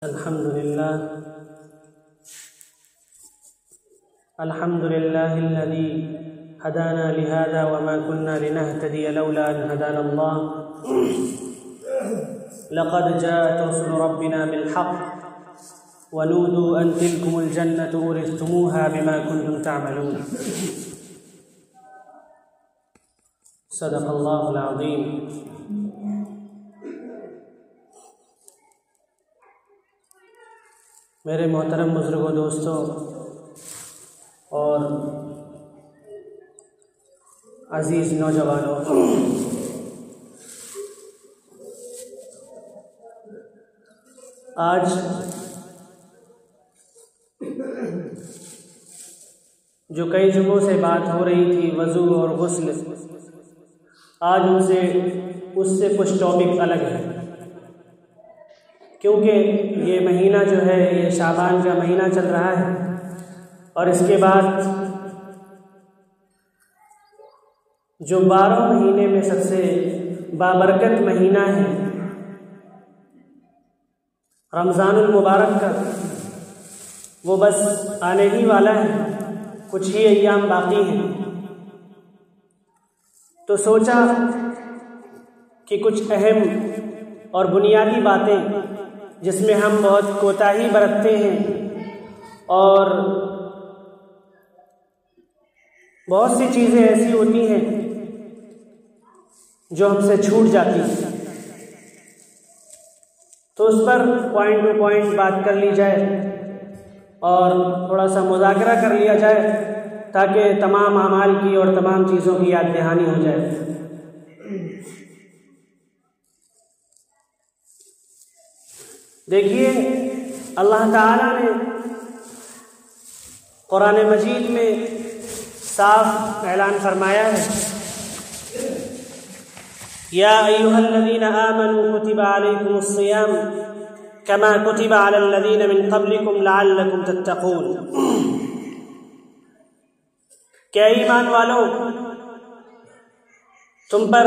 अल्हम्दुलिल्लाहिल्लज़ी हदाना लिहाज़ा वमा कुन्ना लिनहतदिय लौला अन हदाना अल्लाह लक़द जाअत रुसुलु रब्बिना bill हक़्क़ व नूदू अन तिलकुमुल जन्नतु उरिस्तुमूहा बिमा कुन्तुम तअमलून। सदक़ल्लाहुल अज़ीम। मेरे मोहतरम बुजुर्गों, दोस्तों और अजीज़ नौजवानों, आज जो कई जुगों से बात हो रही थी वज़ू और गुस्ल, आज उससे कुछ टॉपिक अलग है, क्योंकि ये महीना जो है ये शाबान का महीना चल रहा है और इसके बाद जो 12 महीने में सबसे बाबरकत महीना है रमज़ानुल मुबारक का, वो बस आने ही वाला है, कुछ ही अय्याम बाकी हैं। तो सोचा कि कुछ अहम और बुनियादी बातें जिसमें हम बहुत कोताही बरतते हैं और बहुत सी चीज़ें ऐसी होती हैं जो हमसे छूट जाती हैं, तो उस पर पॉइंट टू पॉइंट बात कर ली जाए और थोड़ा सा मुज़ाकरा कर लिया जाए ताकि तमाम अमाल की और तमाम चीज़ों की याद दहानी हो जाए। देखिए, अल्लाह ताला ने कुरान मजीद में साफ ऐलान फरमाया है, या अय्युहल्लज़ीना आमनू कुतिबा अलैकुमुस्सियाम कमा कुतिबा अलल्लज़ीना मिन क़ब्लिकुम लअल्लकुम तत्तक़ून। क्या ईमान वालों, तुम पर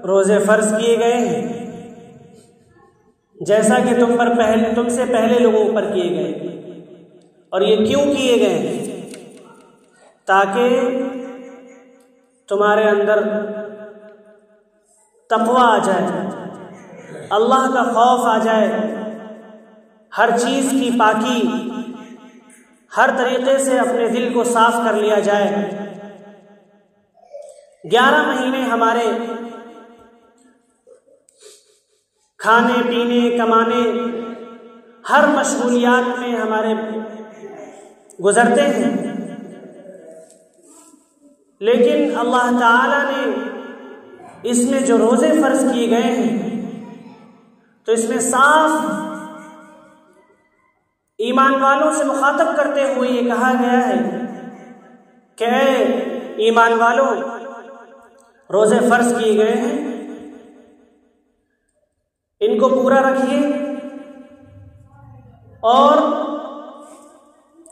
रोज़े फ़र्ज़ किए गए हैं जैसा कि तुमसे पहले लोगों पर किए गए। और ये क्यों किए गए? ताकि तुम्हारे अंदर तक़वा आ जाए, अल्लाह का खौफ आ जाए, हर चीज़ की पाकी, हर तरीक़े से अपने दिल को साफ कर लिया जाए। 11 महीने हमारे खाने पीने कमाने हर मशगूलियात में हमारे गुज़रते हैं, लेकिन अल्लाह ताला ने इसमें जो रोज़े फ़र्ज़ किए गए हैं तो इसमें साफ ईमान वालों से मुखातब करते हुए ये कहा गया है कि ऐ ईमान वालों, रोज़े फ़र्ज़ किए गए हैं, इनको पूरा रखिए और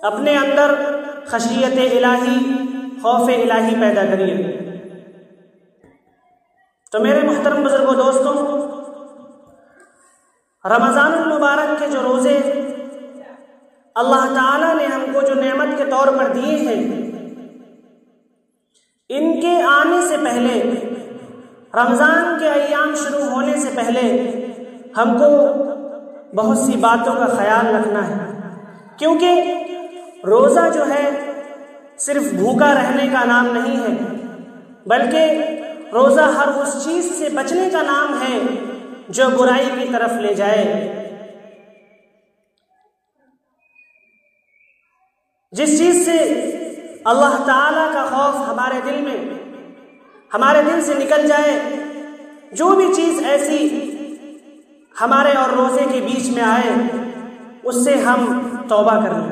अपने अंदर खशियत इलाही, खौफ इलाही पैदा करिए। तो मेरे मुहतरम बुजुर्गों, दोस्तों, रमज़ानुल मुबारक के जो रोज़े अल्लाह ताला ने हमको जो नेमत के तौर पर दिए हैं, इनके आने से पहले, रमज़ान के अय्याम शुरू होने से पहले हमको बहुत सी बातों का ख्याल रखना है, क्योंकि रोज़ा जो है सिर्फ भूखा रहने का नाम नहीं है, बल्कि रोज़ा हर उस चीज़ से बचने का नाम है जो बुराई की तरफ ले जाए। जिस चीज़ से अल्लाह ताला का खौफ हमारे दिल से निकल जाए, जो भी चीज़ ऐसी हमारे और रोज़े के बीच में आए, उससे हम तौबा कर लें।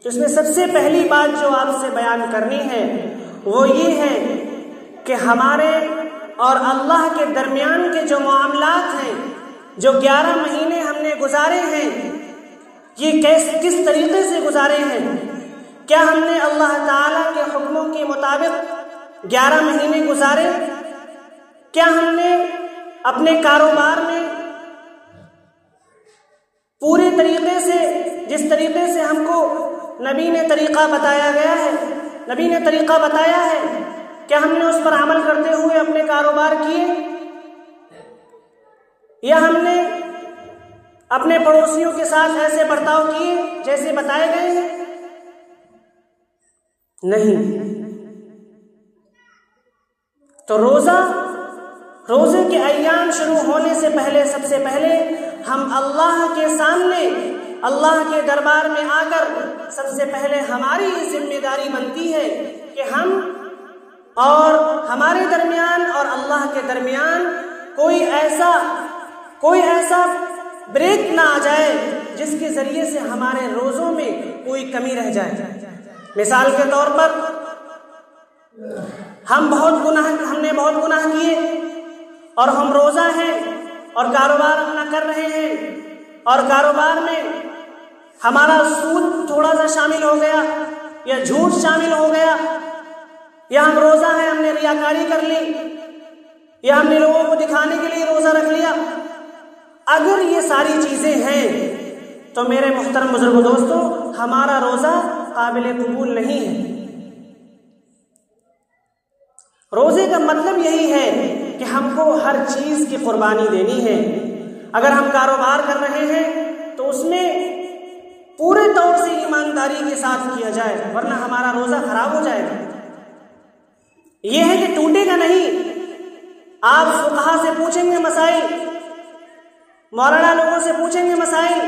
तो इसमें सबसे पहली बात जो आपसे बयान करनी है वो ये है कि हमारे और अल्लाह के दरमियान के जो मामलात हैं, जो 11 महीने हमने गुजारे हैं, ये किस तरीके से गुजारे हैं। क्या हमने अल्लाह ताला के हुक्मों के मुताबिक 11 महीने गुजारे? क्या हमने अपने कारोबार में पूरे तरीके से, जिस तरीके से हमको नबी ने तरीक़ा बताया गया है, नबी ने तरीक़ा बताया है, क्या हमने उस पर अमल करते हुए अपने कारोबार किए, या हमने अपने पड़ोसियों के साथ ऐसे बर्ताव किए जैसे बताए गए हैं? नहीं। तो रोजे के अय्याम शुरू होने से पहले सबसे पहले हम अल्लाह के सामने, अल्लाह के दरबार में आकर सबसे पहले हमारी जिम्मेदारी बनती है कि हम और हमारे दरमियान और अल्लाह के दरमियान कोई ऐसा ब्रेक ना आ जाए जिसके जरिए से हमारे रोजों में कोई कमी रह जाए। मिसाल के तौर पर हमने बहुत गुनाह किए और हम रोजा हैं और कारोबार अपना कर रहे हैं, और कारोबार में हमारा सूद थोड़ा सा शामिल हो गया या झूठ शामिल हो गया, या हम रोजा है हमने रियाकारी कर ली, या हमने लोगों को दिखाने के लिए रोजा रख लिया। अगर ये सारी चीजें हैं तो मेरे मुहतरम बुजुर्गो दोस्तों, हमारा रोजा काबिल कबूल नहीं है। रोजे का मतलब यही है कि हमको हर चीज की कुर्बानी देनी है। अगर हम कारोबार कर रहे हैं तो उसमें पूरे तौर से ईमानदारी के साथ किया जाए, वरना हमारा रोजा खराब हो जाएगा। यह है कि टूटेगा नहीं। आप फुक़हा से पूछेंगे मसाइल, मौलाना लोगों से पूछेंगे मसाइल,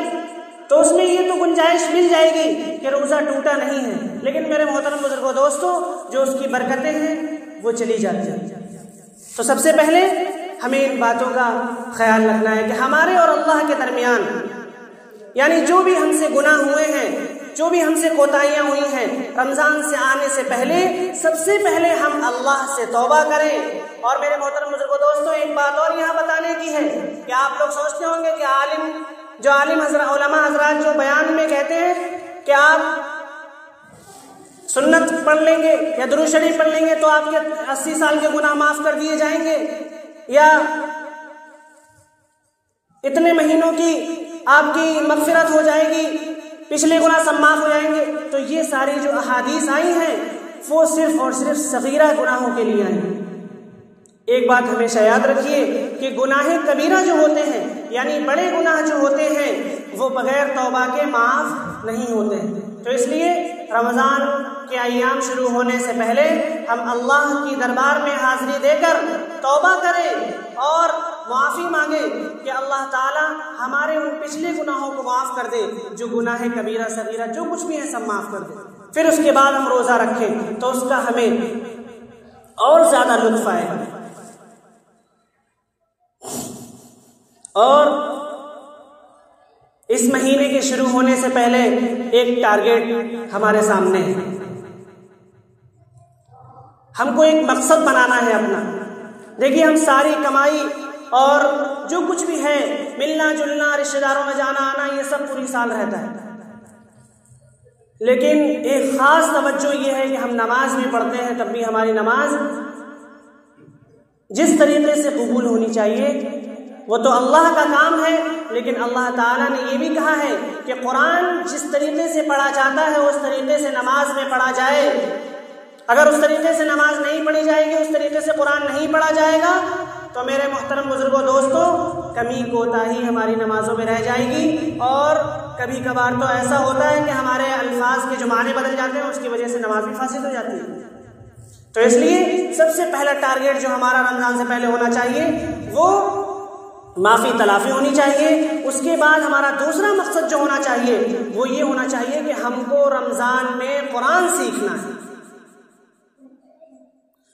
तो उसमें ये तो गुंजाइश मिल जाएगी कि रोजा टूटा नहीं है, लेकिन मेरे मोहतरम बुजुर्गों दोस्तों, जो उसकी बरकतें हैं वो चली जाती हैं। तो सबसे पहले हमें इन बातों का ख्याल रखना है कि हमारे और अल्लाह के दरमियान, यानी जो भी हमसे गुनाह हुए हैं, जो भी हमसे कोताहियां हुई हैं, रमजान से आने से पहले सबसे पहले हम अल्लाह से तौबा करें। और मेरे मोहतरम बुजुर्गों दोस्तों, एक बात और यहाँ बताने की है कि आप लोग सोचते होंगे कि आलिम उलमा हजरात जो बयान में कहते हैं कि आप सुन्नत पढ़ लेंगे या दुरूद शरीफ पढ़ लेंगे तो आपके 80 साल के गुनाह माफ कर दिए जाएंगे, या इतने महीनों की आपकी मगफिरत हो जाएगी, पिछले गुनाह सब माफ हो जाएंगे। तो ये सारी जो अहादीस आई हैं वो सिर्फ और सिर्फ सगीरा गुनाहों के लिए आई हैं। एक बात हमेशा याद रखिए कि गुनाह कबीरा जो होते हैं, यानी बड़े गुनाह जो होते हैं, वो बगैर तौबा के माफ नहीं होते हैं। तो इसलिए रमज़ान के अय्याम शुरू होने से पहले हम अल्लाह की दरबार में हाजिरी देकर तौबा करें और माफ़ी मांगे कि अल्लाह ताला हमारे उन पिछले गुनाहों को माफ़ कर दे, जो गुनाह कबीरा सगीरा जो कुछ भी है सब माफ़ कर दे। फिर उसके बाद हम रोज़ा रखें तो उसका हमें और ज़्यादा लुत्फ़ आएगा। और इस महीने के शुरू होने से पहले एक टारगेट हमारे सामने है, हमको एक मकसद बनाना है अपना। देखिए, हम सारी कमाई और जो कुछ भी है, मिलना जुलना, रिश्तेदारों में जाना आना, ये सब पूरी साल रहता है, लेकिन एक खास तवज्जो ये है कि हम नमाज भी पढ़ते हैं, तब भी हमारी नमाज जिस तरीके से कबूल होनी चाहिए वो तो अल्लाह का काम है, लेकिन अल्लाह ताला ने ये भी कहा है कि कुरान जिस तरीके से पढ़ा जाता है उस तरीके से नमाज में पढ़ा जाए। अगर उस तरीके से नमाज नहीं पढ़ी जाएगी, उस तरीके से कुरान नहीं पढ़ा जाएगा, तो मेरे मोहतरम बुजुर्गों दोस्तों, कमी कोताही हमारी नमाजों में रह जाएगी। और कभी कभार तो ऐसा होता है कि हमारे अल्फाज के जो माने बदल जाते हैं, उसकी वजह से नमाज भी फासिद हो जाती है। तो इसलिए सबसे पहला टारगेट जो हमारा रमजान से पहले होना चाहिए वो माफ़ी तलाफ़ी होनी चाहिए। उसके बाद हमारा दूसरा मकसद जो होना चाहिए वो ये होना चाहिए कि हमको रमज़ान में कुरान सीखना है।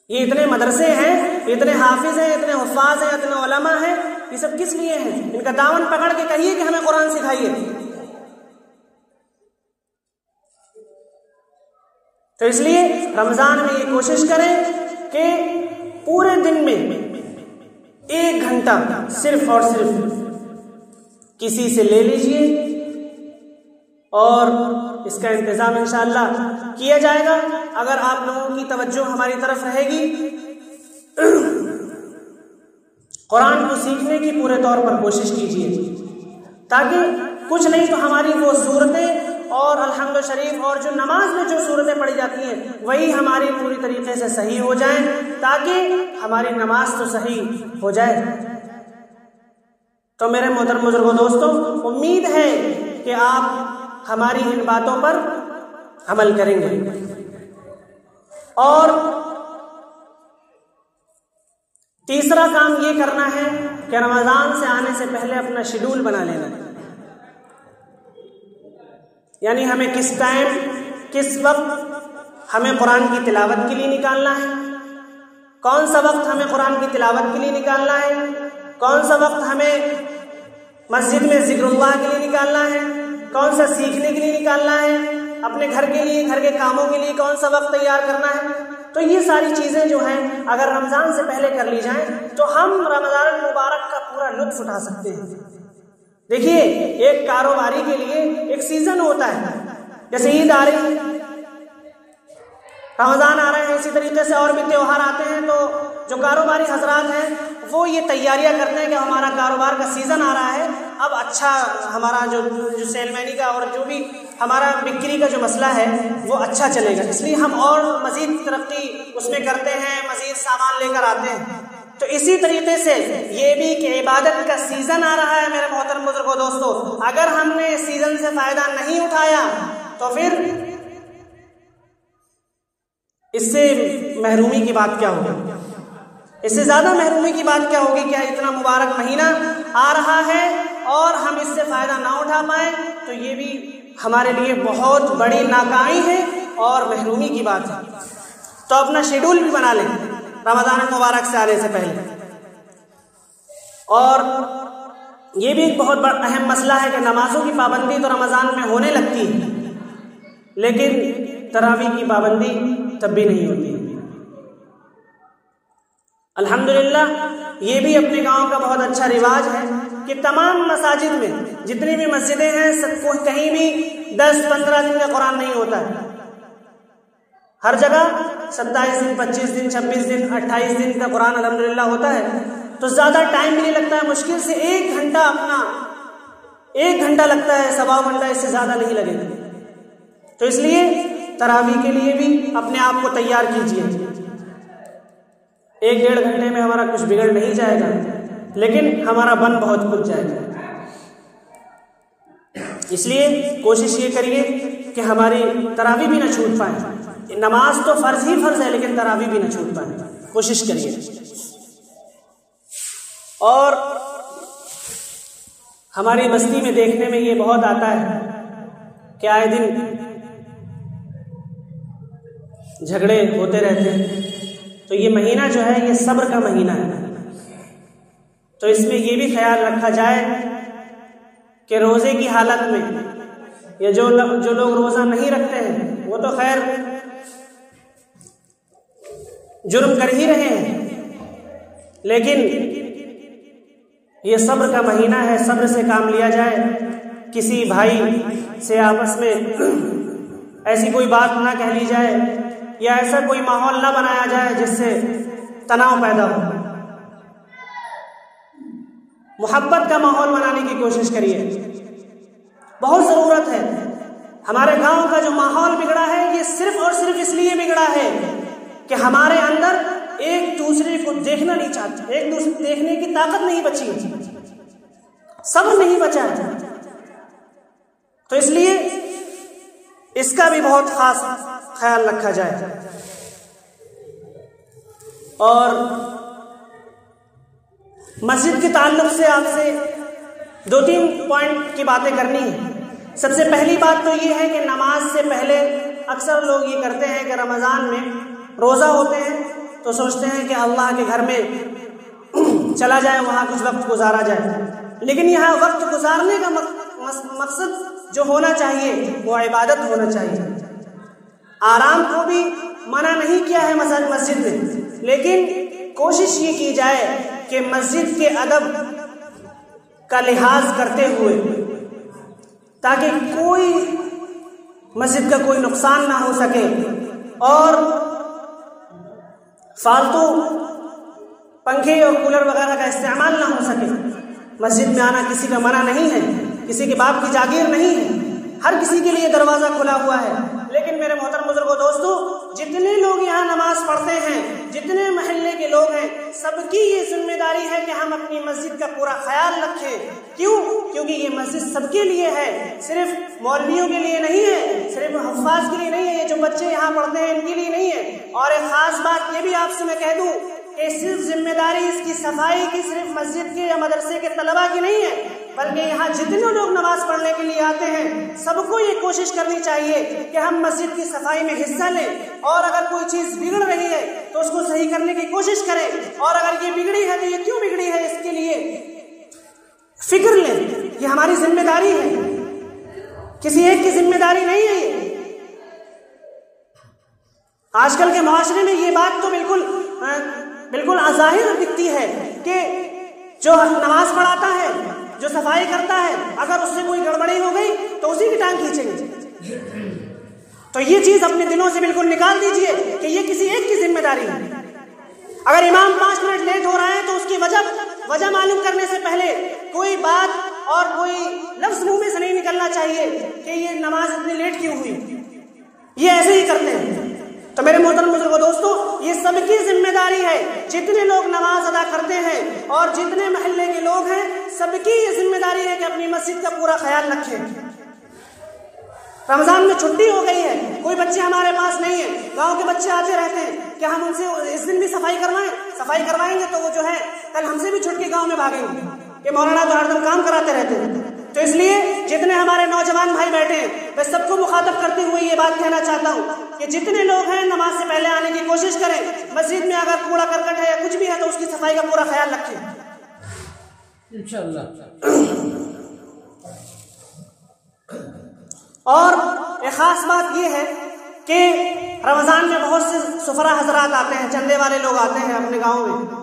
ये इतने मदरसे हैं, इतने हाफिज हैं, इतने हुफ़ाज़ हैं, इतने उलमा हैं, ये सब किस लिए हैं? इनका दामन पकड़ के कहिए कि हमें कुरान सिखाइए। तो इसलिए रमज़ान में ये कोशिश करें कि पूरे दिन में 1 घंटा सिर्फ और सिर्फ किसी से ले लीजिए और इसका इंतज़ाम इंशाअल्लाह किया जाएगा। अगर आप लोगों की तवज्जो हमारी तरफ रहेगी, कुरान को सीखने की पूरे तौर पर कोशिश कीजिए, ताकि कुछ नहीं तो हमारी वो सूरतें और अल्हम्दुलिल्लाह शरीफ और जो नमाज में जो सूरतें पढ़ी जाती हैं वही हमारी पूरी तरीके से सही हो जाएं, ताकि हमारी नमाज तो सही हो जाए। तो मेरे मोहतरम बुजुर्गों दोस्तों, उम्मीद है कि आप हमारी इन बातों पर अमल करेंगे और तीसरा काम ये करना है कि रमज़ान से आने से पहले अपना शेड्यूल बना लेना है। यानी हमें किस टाइम किस वक्त हमें कुरान की तिलावत के लिए निकालना है, कौन सा वक्त हमें कुरान की तिलावत के लिए निकालना है, कौन सा वक्त हमें मस्जिद में ज़िक्रुल्लाह के लिए निकालना है, कौन सा सीखने के लिए निकालना है, अपने घर के लिए, घर के कामों के लिए कौन सा वक्त तैयार करना है। तो ये सारी चीज़ें जो हैं अगर रमज़ान से पहले कर ली जाएं तो हम रमज़ान मुबारक का पूरा लुत्फ़ उठा सकते हैं। देखिए, एक कारोबारी के लिए एक सीज़न होता है, जैसे ईद आ रही है, रमज़ान आ रहे हैं, इसी तरीके से और भी त्यौहार आते हैं, तो जो कारोबारी हजरात हैं वो ये तैयारियां करते हैं कि हमारा कारोबार का सीज़न आ रहा है, अब अच्छा हमारा जो सेलमैनी का और जो भी हमारा बिक्री का जो मसला है वो अच्छा चलेगा, इसलिए हम और मज़ीद तरक्की उसमें करते हैं, मज़ीद सामान लेकर आते हैं। तो इसी तरीके से ये भी कि इबादत का सीज़न आ रहा है मेरे मोहतरम बुजुर्गों दोस्तों, अगर हमने इस सीज़न से फ़ायदा नहीं उठाया तो फिर इससे महरूमी की बात क्या होगी, इससे ज़्यादा महरूमी की बात क्या होगी। क्या इतना मुबारक महीना आ रहा है और हम इससे फ़ायदा ना उठा पाए, तो ये भी हमारे लिए बहुत बड़ी नाकामी है और महरूमी की बात है। तो अपना शेड्यूल भी बना लें रमज़ान मुबारक से आने से पहले। और ये भी एक बहुत बड़ा अहम मसला है कि नमाजों की पाबंदी तो रमज़ान में होने लगती है, लेकिन तरावी की पाबंदी तब भी नहीं होती। अल्हम्दुलिल्लाह ये भी अपने गांव का बहुत अच्छा रिवाज है कि तमाम मसाजिद में जितनी भी मस्जिदें हैं सबको कहीं भी 10-15 दिन का कुरान नहीं होता है, हर जगह 27 दिन, 25 दिन, 26 दिन, 28 दिन का कुरान अल्हम्दुलिल्लाह होता है। तो ज़्यादा टाइम भी नहीं लगता है, मुश्किल से 1 घंटा, अपना 1 घंटा लगता है, 1.25 घंटा, इससे ज़्यादा नहीं लगेगा। तो इसलिए तरावी के लिए भी अपने आप को तैयार कीजिए। 1-1.5 घंटे में हमारा कुछ बिगड़ नहीं जाएगा, लेकिन हमारा मन बहुत कुछ जाएगा। इसलिए कोशिश ये करिए कि हमारी तरावी भी ना छूट पाए। नमाज तो फ़र्ज ही फ़र्ज है, लेकिन तरावी भी ना छूट पाए, कोशिश करिए। और हमारी बस्ती में देखने में ये बहुत आता है कि आए दिन झगड़े होते रहते हैं। तो ये महीना जो है ये सब्र का महीना है, तो इसमें ये भी ख्याल रखा जाए कि रोज़े की हालत में या जो लोग रोज़ा नहीं रखते हैं वो तो खैर जुर्म कर ही रहे हैं, लेकिन ये सब्र का महीना है, सब्र से काम लिया जाए। किसी भाई से आपस में ऐसी कोई बात ना कह ली जाए या ऐसा कोई माहौल ना बनाया जाए जिससे तनाव पैदा हो। मोहब्बत का माहौल बनाने की कोशिश करिए, बहुत ज़रूरत है। हमारे गांव का जो माहौल बिगड़ा है ये सिर्फ और सिर्फ इसलिए बिगड़ा है कि हमारे अंदर एक दूसरे को देखना नहीं चाहते, एक दूसरे को देखने की ताकत नहीं बची, सब्र नहीं बचा है। तो इसलिए इसका भी बहुत खास ख्याल रखा जाए। और मस्जिद के ताल्लुक से आपसे 2-3 पॉइंट की बातें करनी है। सबसे पहली बात तो ये है कि नमाज से पहले अक्सर लोग ये करते हैं कि रमज़ान में रोज़ा होते हैं तो सोचते हैं कि अल्लाह के घर में चला जाए, वहाँ कुछ वक्त गुजारा जाए। लेकिन यहाँ वक्त गुजारने का मकसद जो होना चाहिए वो इबादत होना चाहिए। आराम को भी मना नहीं किया है मस्जिद में, लेकिन कोशिश ये की जाए कि मस्जिद के अदब का लिहाज करते हुए, ताकि कोई मस्जिद का कोई नुकसान ना हो सके और फालतू पंखे और कूलर वगैरह का इस्तेमाल ना हो सके। मस्जिद में आना किसी का मना नहीं है, किसी के बाप की जागीर नहीं है, हर किसी के लिए दरवाजा खुला हुआ है। लेकिन मेरे मोहतरम बुजुर्गों, दोस्तों, जितने लोग यहाँ नमाज पढ़ते हैं, जितने मोहल्ले के लोग हैं, सबकी ये जिम्मेदारी है कि हम अपनी मस्जिद का पूरा ख्याल रखें। क्यों? क्योंकि ये मस्जिद सबके लिए है, सिर्फ मौलवियों के लिए नहीं है, सिर्फ हफ्फाज के लिए नहीं है, ये जो बच्चे यहाँ पढ़ते हैं इनके लिए नहीं है। और एक खास बात ये भी आपसे मैं कह दूं कि सिर्फ जिम्मेदारी इसकी सफाई की सिर्फ मस्जिद के या मदरसे के तलबा की नहीं है, बल्कि यहाँ जितने लोग नमाज पढ़ने के लिए आते हैं सबको ये कोशिश करनी चाहिए कि हम मस्जिद की सफाई में हिस्सा लें, और अगर कोई चीज़ बिगड़ रही है तो उसको सही करने की कोशिश करें, और अगर ये बिगड़ी है तो ये क्यों बिगड़ी है इसके लिए फिक्र लें। ये हमारी जिम्मेदारी है, किसी एक की जिम्मेदारी नहीं है ये। आजकल के मुआशरे में ये बात तो बिल्कुल ज़ाहिर दिखती है कि जो नमाज पढ़ाता है, जो सफाई करता है, अगर उससे कोई गड़बड़ी हो गई तो उसी की टांग खींचेंगे। तो ये चीज अपने दिलों से बिल्कुल निकाल दीजिए कि ये किसी एक की जिम्मेदारी है। अगर इमाम 5 मिनट लेट हो रहा है तो उसकी वजह मालूम करने से पहले कोई बात और कोई लफ्ज मुंह में से नहीं निकलना चाहिए कि ये नमाज इतनी लेट क्यों हुई। ये ऐसे ही करते हैं। तो मेरे मोहतरम बुजुर्गों, दोस्तों, ये सबकी जिम्मेदारी है, जितने लोग नमाज अदा करते हैं और जितने मोहल्ले के लोग हैं, सबकी ये जिम्मेदारी है कि अपनी मस्जिद का पूरा ख्याल रखें। रमजान में छुट्टी हो गई है, कोई बच्चे हमारे पास नहीं है, गांव के बच्चे आते रहते हैं कि हम उनसे इस दिन भी सफाई करवाएंगे तो वो जो है कल हमसे भी छुट के गाँव में भागेंगे कि मौलाना तो हरदम काम कराते रहते हैं। तो इसलिए जितने हमारे नौजवान भाई बैठे हैं, मैं सबको मुखातब करते हुए ये बात कहना चाहता हूँ कि जितने लोग हैं नमाज से पहले आने की कोशिश करें। मस्जिद में अगर कूड़ा करकट है या कुछ भी है तो उसकी सफाई का पूरा ख्याल रखें इंशाअल्लाह। और एक खास बात ये है कि रमजान में बहुत से सुफरा हजरात आते हैं, चंदे वाले लोग आते हैं अपने गाँव में।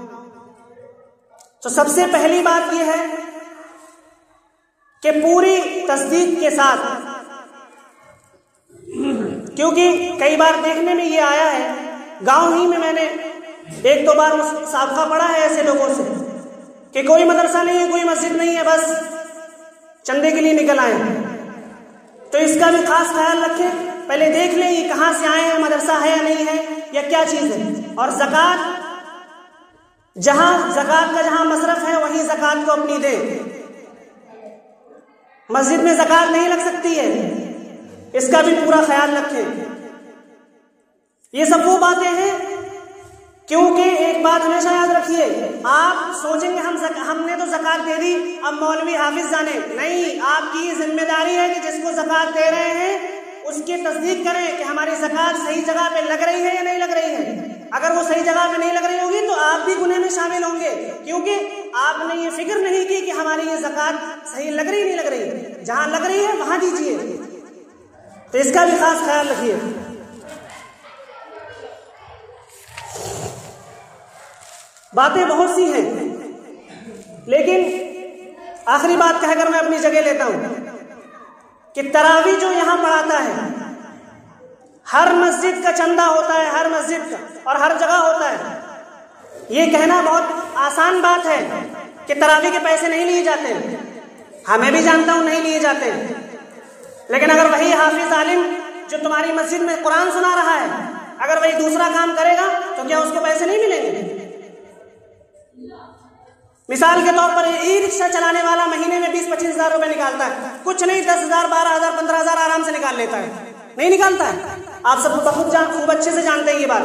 तो सबसे पहली बात ये है कि पूरी तस्दीक के साथ, क्योंकि कई बार देखने में ये आया है, गांव ही में मैंने 1-2 बार मुसाफा पढ़ा है ऐसे लोगों से कि कोई मदरसा नहीं है, कोई मस्जिद नहीं है, बस चंदे के लिए निकल आए। तो इसका भी खास ख्याल रखें, पहले देख लें ये कहाँ से आए हैं, मदरसा है या नहीं है या क्या चीज़ है। और ज़कात, ज़कात का जहाँ मसरफ है वहीं ज़कात को अपनी दें। मस्जिद में ज़कात नहीं लग सकती है, इसका भी पूरा ख्याल रखें। ये सब वो बातें हैं, क्योंकि एक बात हमेशा याद रखिए, आप सोचेंगे हमने तो ज़कात दे दी, अब मौलवी हाफिज जाने, नहीं। आपकी जिम्मेदारी है कि जिसको ज़कात दे रहे हैं उसकी तस्दीक करें कि हमारी ज़कात सही जगह पे लग रही है या नहीं लग रही है। अगर वो सही जगह पे नहीं लग रही होगी तो आप भी गुनाह में शामिल होंगे, क्योंकि आपने ये फिक्र नहीं की कि हमारी ये ज़कात सही लग रही नहीं लग रही। जहां लग रही है वहां दीजिए। तो इसका भी खास ख्याल रखिए। बातें बहुत सी हैं, लेकिन आखिरी बात कहकर मैं अपनी जगह लेता हूं कि तरावी जो यहां पढ़ाता है, हर मस्जिद का चंदा होता है, हर मस्जिद का, और हर जगह होता है। ये कहना बहुत आसान बात है कि तरावी के पैसे नहीं लिए जाते, मैं भी जानता हूं नहीं लिए जाते, लेकिन अगर वही हाफिज आलिम जो तुम्हारी मस्जिद में कुरान सुना रहा है, अगर वही दूसरा काम करेगा तो क्या उसको पैसे नहीं मिलेंगे? मिसाल के तौर पर ई रिक्शा चलाने वाला महीने में 20-25 हज़ार रुपए निकालता है, कुछ नहीं 10,000, 12,000, 15,000 आराम से निकाल लेता है, नहीं निकालता है। आप सब खूब अच्छे से जानते हैं ये बात।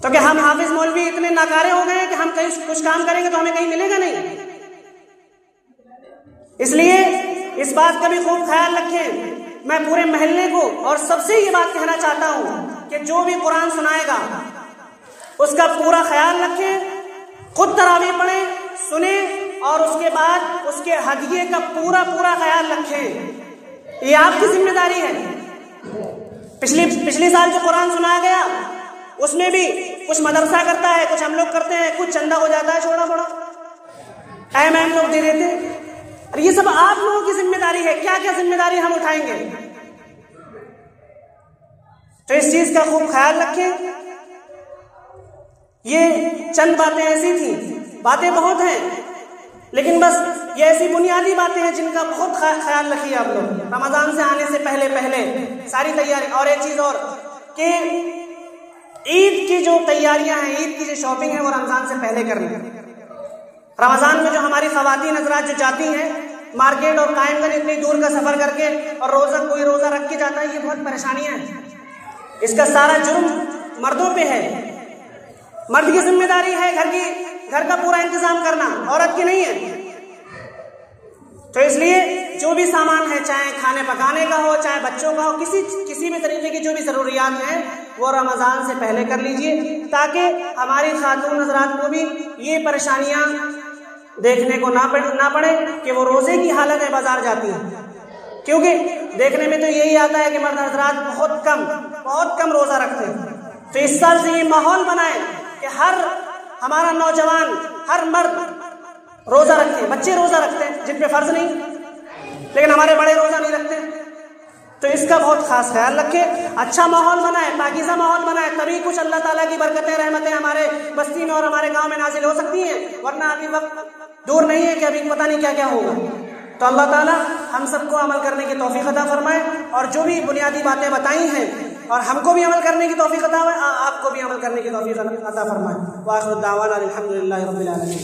तो क्या हम हाफिज मौलवी इतने नाकारे हो गए कि हम कहीं कुछ काम करेंगे तो हमें कहीं मिलेगा नहीं? इसलिए इस बात का भी खूब ख्याल रखें। मैं पूरे महल्ले को और सबसे ये बात कहना चाहता हूं कि जो भी कुरान सुनाएगा उसका पूरा ख्याल रखें, खुद तरावी पढ़े, सुने, और उसके बाद उसके हदिये का पूरा ख्याल रखें। ये आपकी जिम्मेदारी है। पिछली साल जो कुरान सुनाया गया उसमें भी कुछ मदरसा करता है, कुछ हम लोग करते हैं, कुछ चंदा हो जाता है छोटा बड़ा, एम लोग दे देते हैं। और ये सब आप लोगों की जिम्मेदारी है। क्या क्या जिम्मेदारी हम उठाएंगे? तो इस चीज का खूब ख्याल रखें। ये चंद बातें ऐसी थी, बातें बहुत हैं, लेकिन बस ये ऐसी बुनियादी बातें हैं जिनका बहुत ख्याल रखिए आप लोग रमजान से आने से पहले पहले सारी तैयारी। और एक चीज और कि ईद की जो तैयारियां हैं, ईद की जो शॉपिंग है वो रमजान से पहले करनी है। रमजान में जो हमारी खवातीन हज़रात जो जाती हैं मार्केट और कायमगंज इतनी दूर का सफर करके और कोई रोजा रख के जाता है, ये बहुत परेशानियां हैं। इसका सारा जुर्म मर्दों पे है। मर्द की जिम्मेदारी है घर का पूरा इंतजाम करना, औरत की नहीं है। तो इसलिए जो भी सामान है, चाहे खाने पकाने का हो, चाहे बच्चों का हो, किसी भी तरीके की जो भी जरूरियात हैं वो रमजान से पहले कर लीजिए, ताकि हमारी खातून हज़रात को भी ये परेशानियां देखने को ना पड़े कि वो रोजे की हालत में बाजार जाती हैं। क्योंकि देखने में तो यही आता है कि मर्द हज़रात बहुत कम रोजा रखते हैं। तो इस साल से ये माहौल बनाए कि हमारा नौजवान, हर मर्द रोजा रखते हैं। बच्चे रोजा रखते हैं जिन पे फर्ज नहीं, लेकिन हमारे बड़े रोजा नहीं रखते। तो इसका बहुत खास ख्याल रखें, अच्छा माहौल बनाए, पाकीज़ा माहौल बनाए, तभी कुछ अल्लाह ताला की बरकतें रहमतें हमारे बस्ती में और हमारे गांव में नाजिल हो सकती हैं। वरना अभी वक्त दूर नहीं है कि अभी पता नहीं क्या क्या होगा। तो अल्लाह ताला हम सबको अमल करने की तौफीक अता फरमाए, और जो भी बुनियादी बातें बताई हैं और हमको भी अमल करने की तौफीक अता फरमाए, आपको भी अमल करने की तौफीक अता फरमाए। व आखिर दावाना अल्हम्दुलिल्लाहि रब्बिल आलमीन।